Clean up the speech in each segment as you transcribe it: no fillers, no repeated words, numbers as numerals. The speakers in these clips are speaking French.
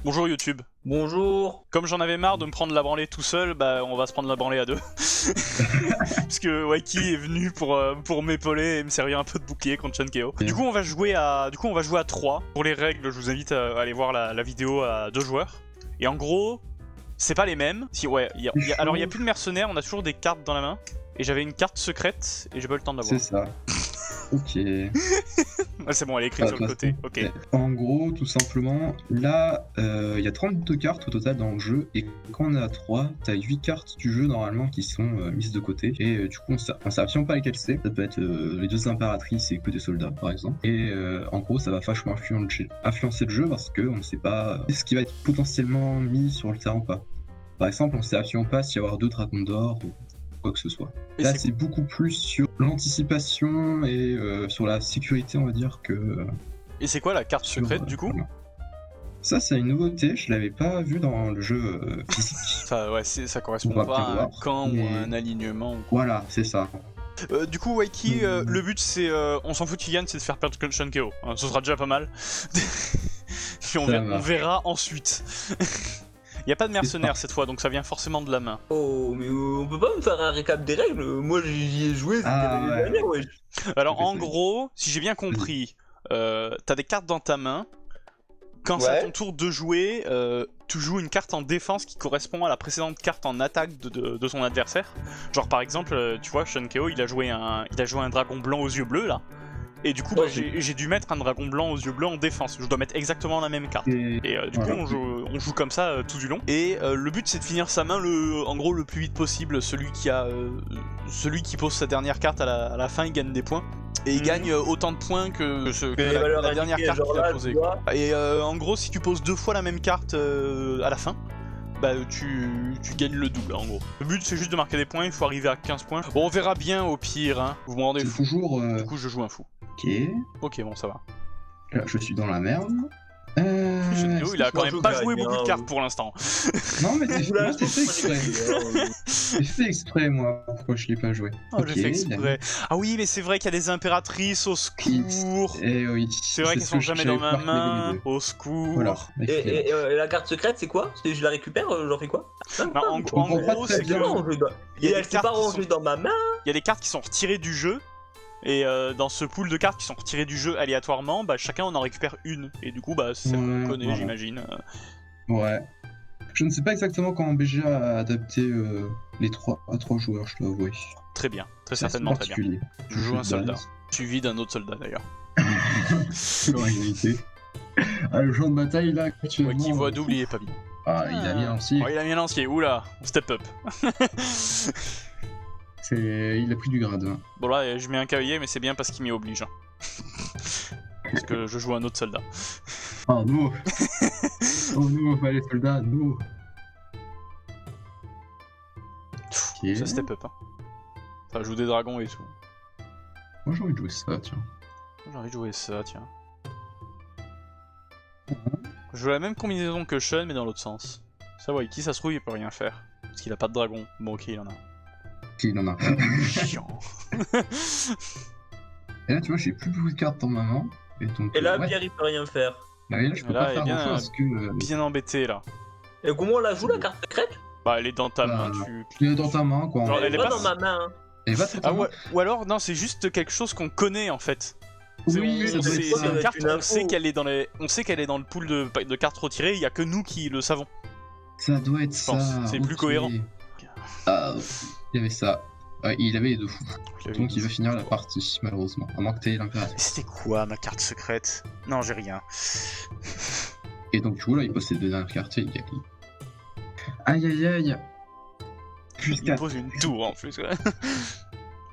Bonjour YouTube. Bonjour. Comme j'en avais marre de me prendre la branlée tout seul, bah on va se prendre la branlée à deux. Parce que Waiki est venu pour m'épauler et me servir un peu de bouclier contre Chunkeo. Du coup on va jouer à 3. Pour les règles, je vous invite à aller voir la vidéo à 2 joueurs. Et en gros, c'est pas les mêmes. Alors il y a plus de mercenaires, on a toujours des cartes dans la main. Et j'avais une carte secrète et j'ai pas eu le temps de la voir. C'est ça. Ok. Ah, c'est bon, elle est écrite sur le côté. Ok. En gros, tout simplement, là, il y a 32 cartes au total dans le jeu, et quand on est à 3, t'as 8 cartes du jeu normalement qui sont mises de côté, et du coup, on sait absolument pas lesquelles c'est. Ça peut être les 2 impératrices et que des soldats, par exemple. Et en gros, ça va vachement influencer le jeu parce qu'on ne sait pas ce qui va être potentiellement mis sur le terrain ou pas. Par exemple, on sait absolument pas s'il va y avoir 2 dragons d'or ou quoi que ce soit. Et là, c'est beaucoup plus sur l'anticipation et sur la sécurité, on va dire, que... Et c'est quoi la carte secrète du coup? Ça, c'est une nouveauté, je l'avais pas vu dans le jeu physique. Ça, ouais, ça correspond pas à un camp ou à un alignement. Voilà, c'est ça. Du coup, Waiki, le but c'est, on s'en fout qui gagne, c'est de faire perdre Chunkeo. Ce sera déjà pas mal. Puis on verra ensuite. Y a pas de mercenaires cette fois, donc ça vient forcément de la main. Oh, mais on peut pas me faire un récap des règles? Moi j'y ai joué, c'était l'année dernière, ouais. Alors en gros, si j'ai bien compris, t'as des cartes dans ta main. Quand c'est à ton tour de jouer, tu joues une carte en défense qui correspond à la précédente carte en attaque de son adversaire. Genre par exemple, tu vois, Chunkeo, il a joué un dragon blanc aux yeux bleus là. Et du coup, j'ai dû mettre un dragon blanc aux yeux bleus en défense. Je dois mettre exactement la même carte. Et du coup, on joue comme ça tout du long. Et le but, c'est de finir sa main, en gros, le plus vite possible. Celui qui pose sa dernière carte à la fin, il gagne des points. Et il gagne autant de points que la dernière carte qu'il a posée. Et en gros, si tu poses 2 fois la même carte à la fin, bah tu gagnes le double en gros. Le but c'est juste de marquer des points, il faut arriver à 15 points. Bon, on verra bien au pire, hein. Vous me rendez fou. Toujours, Du coup je joue un fou. Ok. Ok, bon ça va. Là je suis dans la merde. Chunkeo, il a quand même pas joué beaucoup de cartes pour l'instant. Non mais c'est fait exprès. J'ai fait exprès moi, pourquoi je l'ai pas joué. Oh, j'ai fait exprès. Ah oui, mais c'est vrai qu'il y a des impératrices, au secours. Et oui. C'est vrai qu'elles sont jamais dans ma main, au secours. Voilà. Et la carte secrète c'est quoi? Je la récupère, j'en fais quoi? Bah, en gros, c'est que... elle s'est pas rangée dans ma main. Il y a des cartes qui sont retirées du jeu. Et dans ce pool de cartes qui sont retirées du jeu aléatoirement, bah chacun on en récupère une. Et du coup, bah c'est celle qu'on connaît, voilà. J'imagine. Ouais. Je ne sais pas exactement comment BGA a adapté les 3 joueurs, je dois avouer. Très bien, très certainement très bien. Je joue un soldat, suivi d'un autre soldat d'ailleurs. L'originalité. Le champ de bataille là, actuellement... Ouais, qui voit double, il est pas bien. Ah, il a mis un lancier. Oh, il a mis un lancier, oula, step up. Il a pris du grade. Hein. Bon là, je mets un cavalier, mais c'est bien parce qu'il m'y oblige. Hein. Parce que je joue un autre soldat. Oh non. Oh non, pas les soldats, non. Okay. Ça step up. Hein. Ça joue des dragons et tout. Moi j'ai envie de jouer ça, tiens. J'ai envie de jouer ça, tiens. Je joue la même combinaison que Sean, mais dans l'autre sens. Ça, ouais, qui ça se trouve, il peut rien faire. Parce qu'il a pas de dragon. Bon, ok, il en a. Il en a. Chiant. Et là, tu vois, j'ai plus beaucoup de cartes dans ma main. Et là, Pierre, il peut rien faire. Là, je peux pas faire grand chose bien embêté là. Et comment on la joue la carte secrète? Bah, elle est dans ta main. Elle est dans ta main, quoi. Genre, elle est pas dans ma main. Ou alors, non, c'est juste quelque chose qu'on connaît en fait. Oui, c'est une carte, on sait qu'elle est dans le pool de cartes retirées, il y a que nous qui le savons. Ça doit être ça. C'est plus cohérent. Il y avait ça. Il avait les 2 fous. Donc il va finir la partie, malheureusement. À moins que t'aies l'impératrice. C'était quoi ma carte secrète? Non, j'ai rien. Et donc, tu vois, là, il pose ses 2 dernières cartes et il gagne. Aïe aïe aïe. Il pose une tour en plus. Ouais.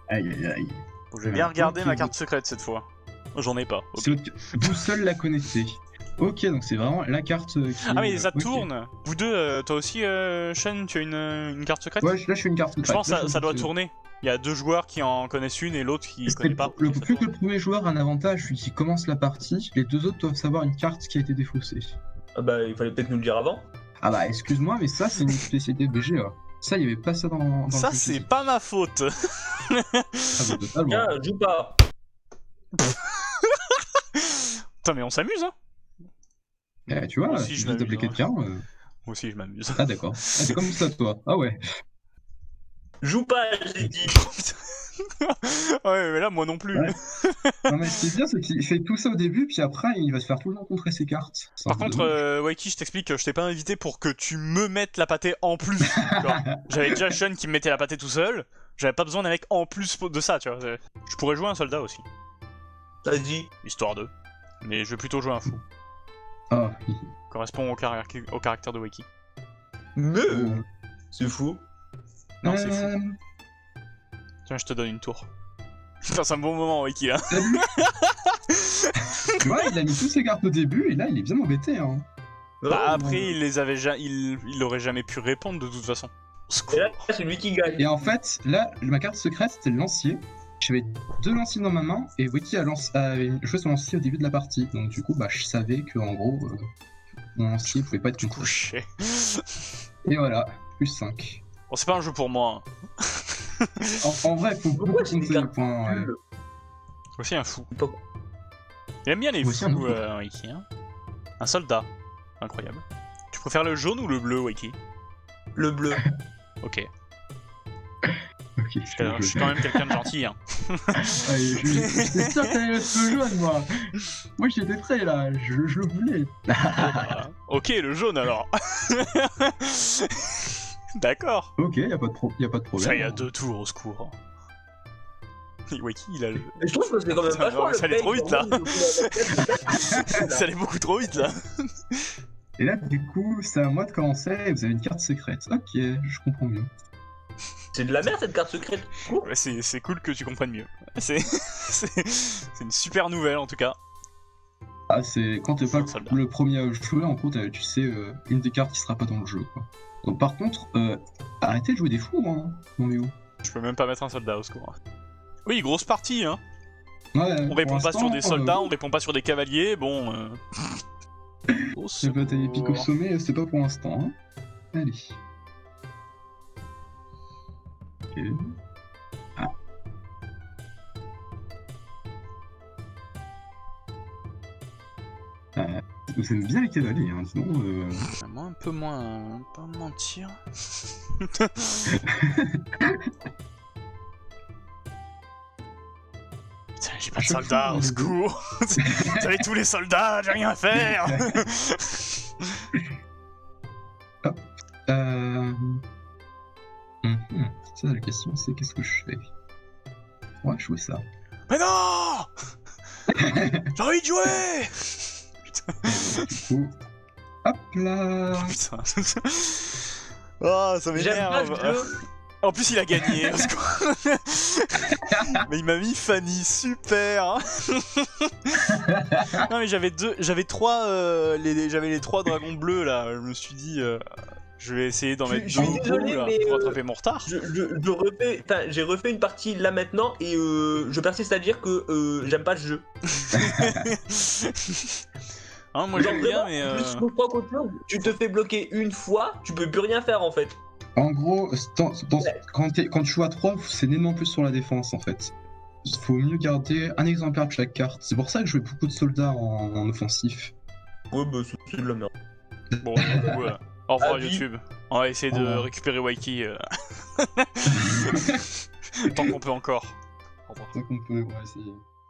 Aïe aïe aïe. Bon, je vais bien regarder ma carte secrète cette fois. J'en ai pas. Okay. Vous seul la connaissez. Ok, donc c'est vraiment la carte qui... Ah mais ça tourne. Vous deux, toi aussi, Sean, tu as une carte secrète? Ouais, là je suis une carte secrète. Je pense que ça doit tourner. Il y a 2 joueurs qui en connaissent une et l'autre qui connaît pas. Plus que le premier joueur a un avantage, celui qui commence la partie, les 2 autres doivent savoir une carte qui a été défaussée. Ah bah il fallait peut-être nous le dire avant. Ah bah excuse-moi, mais ça c'est une spécialité de BGA. Ça, il y avait pas ça dans ça, c'est pas ma faute. Tiens, joue pas. Putain, mais on s'amuse, hein. Tu vois, Moi aussi, je juste d'appeler m'amuse, quelqu'un. Moi aussi, je m'amuse. Ah d'accord. Ah, t'es comme ça toi. Ah ouais. Joue pas, j'ai dit. Ouais, mais là, moi non plus. Ouais. Non mais ce qui est bien, c'est qu'il fait tout ça au début, puis après il va se faire tout le temps contrer ses cartes. C'est un Par peu contre, dommage. Waiki, je t'explique, je t'ai pas invité pour que tu me mettes la pâtée en plus. Tu vois. J'avais déjà Sean qui me mettait la pâtée tout seul. J'avais pas besoin d'un mec en plus de ça, tu vois. Je pourrais jouer un soldat aussi, Vas-y. histoire de. Mais je vais plutôt jouer un fou. Ah. Correspond au caractère de Waiki. Mais Oh. c'est fou. Non, c'est fou. Tiens, je te donne une tour. Putain, c'est un bon moment, Waiki, là. Tu vois, il a mis toutes ses cartes au début et là il est bien embêté. Hein. Bah, Oh, après, il les avait il aurait jamais pu répondre de toute façon. Et là, c'est lui qui gagne. Et en fait, là, ma carte secrète c'était le lancier. J'avais 2 lanciers dans ma main et Wiki a joué son lancier au début de la partie. Donc du coup, bah, je savais que en gros, mon lancier pouvait pas être contré. Couché. Et voilà, plus 5. Bon, c'est pas un jeu pour moi. Hein. En vrai, faut beaucoup Pourquoi j'ai des compter les cartes points. Ouais. nulles Aussi un fou. Pas- Il aime bien les Aussi fous, un fou. Waiki. Hein. Un soldat. Incroyable. Tu préfères le jaune ou le bleu, Waiki? Le bleu. Ok. Ok, Je suis quand même quelqu'un de gentil. Hein. J'étais sûr que t'allais mettre le jaune, moi. Moi, j'étais prêt là, je le voulais. Voilà. Ok, le jaune alors. D'accord. Ok, y a pas de problème. Ça, il y a 2 tours au secours. Waiki, il a le. Mais je trouve que c'est quand même Ça, vachement non, le ça allait pain, trop vite, là. vraiment, Ça allait beaucoup trop vite là. Et là, du coup, c'est à moi de commencer et vous avez une carte secrète. Ok, je comprends mieux. C'est de la merde cette carte secrète. Cool. Ouais, c'est cool que tu comprennes mieux. C'est une super nouvelle en tout cas. Ah, c'est quand t'es pas Un soldat. le premier à jouer, en gros, tu sais une des cartes qui sera pas dans le jeu. Quoi. Donc, par contre, arrêtez de jouer des fous, hein, mon Méo. Je peux même pas mettre un soldat au secours. Oui, grosse partie, hein. Ouais, On répond pour pas sur des l'instant, soldats, on répond pas sur des cavaliers, bon. Au Les batailles épiques au secours. sommet, c'est pas pour l'instant. Hein. Allez. Ok. Ah. Vous aimez bien les cavaliers, hein, sinon. Moi un peu moins, pas mentir. Putain, j'ai pas de chaque soldats, fois, au on est secours. Vous avez tous les soldats, j'ai rien à faire. Ça, la question, c'est qu'est-ce que je fais? Ouais, jouer ça. Mais non. J'ai envie de jouer. Du coup, hop là. Oh, putain. Oh, ça J'aime pas m'énerve. ce jeu. En plus, il a gagné. Au secours. Mais il m'a mis Fanny, super. Non mais j'avais les 3 dragons bleus là. Je me suis dit, je vais essayer d'en mettre Je 2 suis au bout, désolé, là, mais, pour rattraper mon retard. J'ai refait une partie là maintenant et je persiste à dire que j'aime pas ce jeu. Hein, moi j'aime bien, Vraiment, mais plus je crois qu'autre chose, tu te fais bloquer une fois, tu peux plus rien faire en fait. En gros, quand tu joues à 3, c'est nettement plus sur la défense en fait. Il faut mieux garder un exemplaire de chaque carte. C'est pour ça que je jouais beaucoup de soldats en offensif. Ouais, bah c'est de la merde. bon, du coup, au revoir Avis. YouTube. On va essayer de Au revoir. récupérer Waiki tant qu'on peut encore. Au revoir. C'est ça qu'on peut essayer.